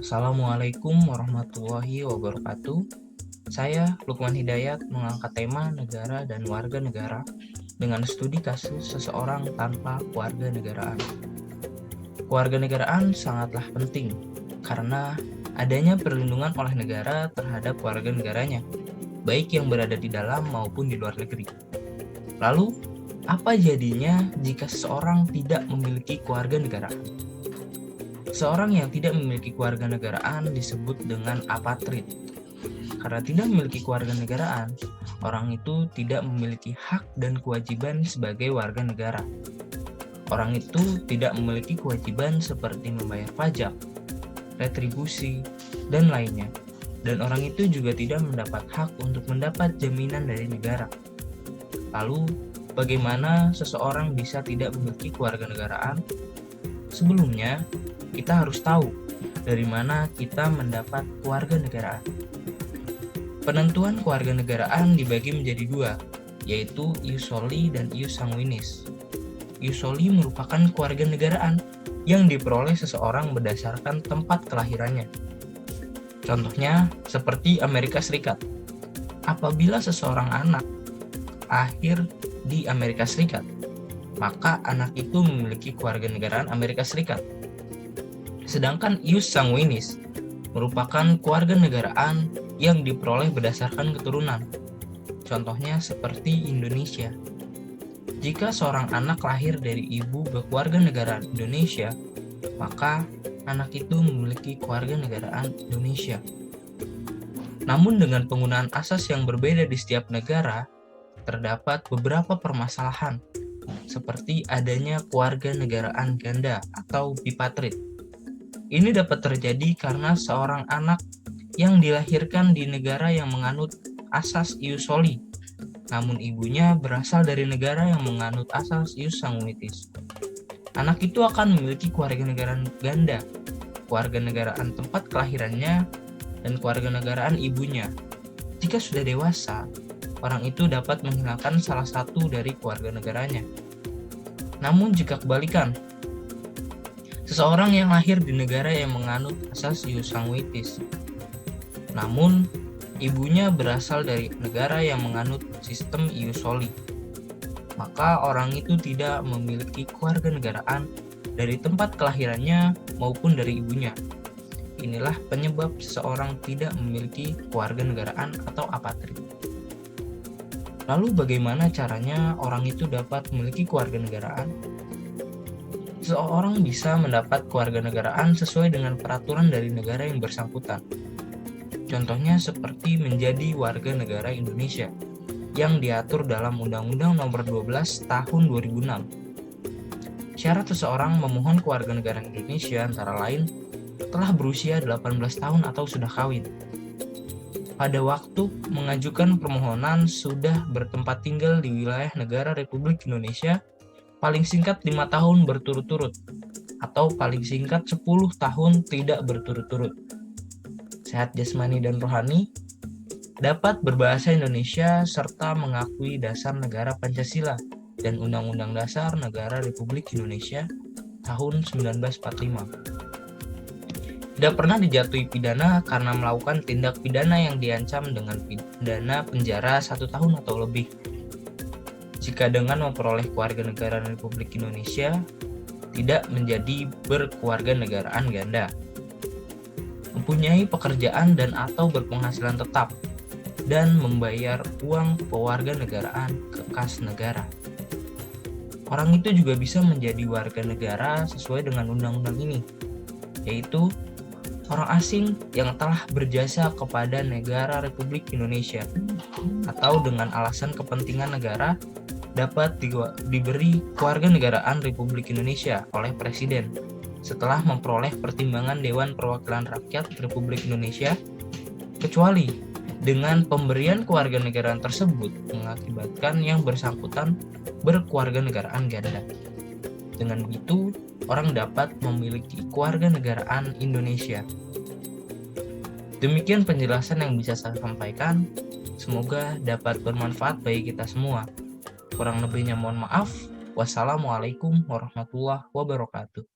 Assalamualaikum warahmatullahi wabarakatuh. Saya Lukman Hidayat mengangkat tema negara dan warga negara dengan studi kasus seseorang tanpa kewarganegaraan. Kewarganegaraan sangatlah penting karena adanya perlindungan oleh negara terhadap warga negaranya, baik yang berada di dalam maupun di luar negeri. Lalu, apa jadinya jika seseorang tidak memiliki kewarganegaraan? Seorang yang tidak memiliki kewarganegaraan disebut dengan apatrid. Karena tidak memiliki kewarganegaraan, orang itu tidak memiliki hak dan kewajiban sebagai warga negara. Orang itu tidak memiliki kewajiban seperti membayar pajak, retribusi, dan lainnya. Dan orang itu juga tidak mendapat hak untuk mendapat jaminan dari negara. Lalu, bagaimana seseorang bisa tidak memiliki kewarganegaraan? Sebelumnya, kita harus tahu dari mana kita mendapat kewarganegaraan. Penentuan kewarganegaraan dibagi menjadi dua, yaitu ius soli dan ius sanguinis. Ius soli merupakan kewarganegaraan yang diperoleh seseorang berdasarkan tempat kelahirannya. Contohnya seperti Amerika Serikat. Apabila seseorang anak lahir di Amerika Serikat, maka anak itu memiliki kewarganegaraan Amerika Serikat. Sedangkan ius sanguinis merupakan kewarganegaraan yang diperoleh berdasarkan keturunan. Contohnya seperti Indonesia. Jika seorang anak lahir dari ibu berkewarganegaraan Indonesia, maka anak itu memiliki kewarganegaraan Indonesia. Namun dengan penggunaan asas yang berbeda di setiap negara, terdapat beberapa permasalahan, seperti adanya kewarganegaraan ganda atau bipatrid. Ini dapat terjadi karena seorang anak yang dilahirkan di negara yang menganut asas ius soli, namun ibunya berasal dari negara yang menganut asas ius sanguinis. Anak itu akan memiliki kewarganegaraan ganda, kewarganegaraan tempat kelahirannya, dan kewarganegaraan ibunya. Jika sudah dewasa, orang itu dapat menghilangkan salah satu dari kewarganegaranya. Namun jika kebalikan, seseorang yang lahir di negara yang menganut asas ius sanguinis, namun ibunya berasal dari negara yang menganut sistem ius soli, maka orang itu tidak memiliki kewarganegaraan dari tempat kelahirannya maupun dari ibunya. Inilah penyebab seseorang tidak memiliki kewarganegaraan atau apatrid. Lalu bagaimana caranya orang itu dapat memiliki kewarganegaraan? Seseorang bisa mendapat kewarganegaraan sesuai dengan peraturan dari negara yang bersangkutan. Contohnya seperti menjadi warga negara Indonesia yang diatur dalam Undang-Undang Nomor 12 Tahun 2006. Syarat seseorang memohon kewarganegaraan Indonesia antara lain telah berusia 18 tahun atau sudah kawin. Pada waktu mengajukan permohonan sudah bertempat tinggal di wilayah negara Republik Indonesia paling singkat 5 tahun berturut-turut atau paling singkat 10 tahun tidak berturut-turut. Sehat jasmani dan rohani, dapat berbahasa Indonesia serta mengakui dasar negara Pancasila dan Undang-Undang Dasar Negara Republik Indonesia tahun 1945. Tidak pernah dijatuhi pidana karena melakukan tindak pidana yang diancam dengan pidana penjara 1 tahun atau lebih. Jika dengan memperoleh kewarganegaraan Republik Indonesia tidak menjadi berkewarganegaraan ganda, mempunyai pekerjaan dan atau berpenghasilan tetap, dan membayar uang kewarganegaraan ke kas negara. Orang itu juga bisa menjadi warga negara sesuai dengan undang-undang ini, yaitu orang asing yang telah berjasa kepada negara Republik Indonesia atau dengan alasan kepentingan negara dapat diberi kewarganegaraan Republik Indonesia oleh Presiden setelah memperoleh pertimbangan Dewan Perwakilan Rakyat Republik Indonesia, kecuali dengan pemberian kewarganegaraan tersebut mengakibatkan yang bersangkutan berkewarganegaraan ganda. Dengan begitu, orang dapat memiliki kewarganegaraan Indonesia. Demikian penjelasan yang bisa saya sampaikan. Semoga dapat bermanfaat bagi kita semua. Kurang lebihnya mohon maaf. Wassalamualaikum warahmatullahi wabarakatuh.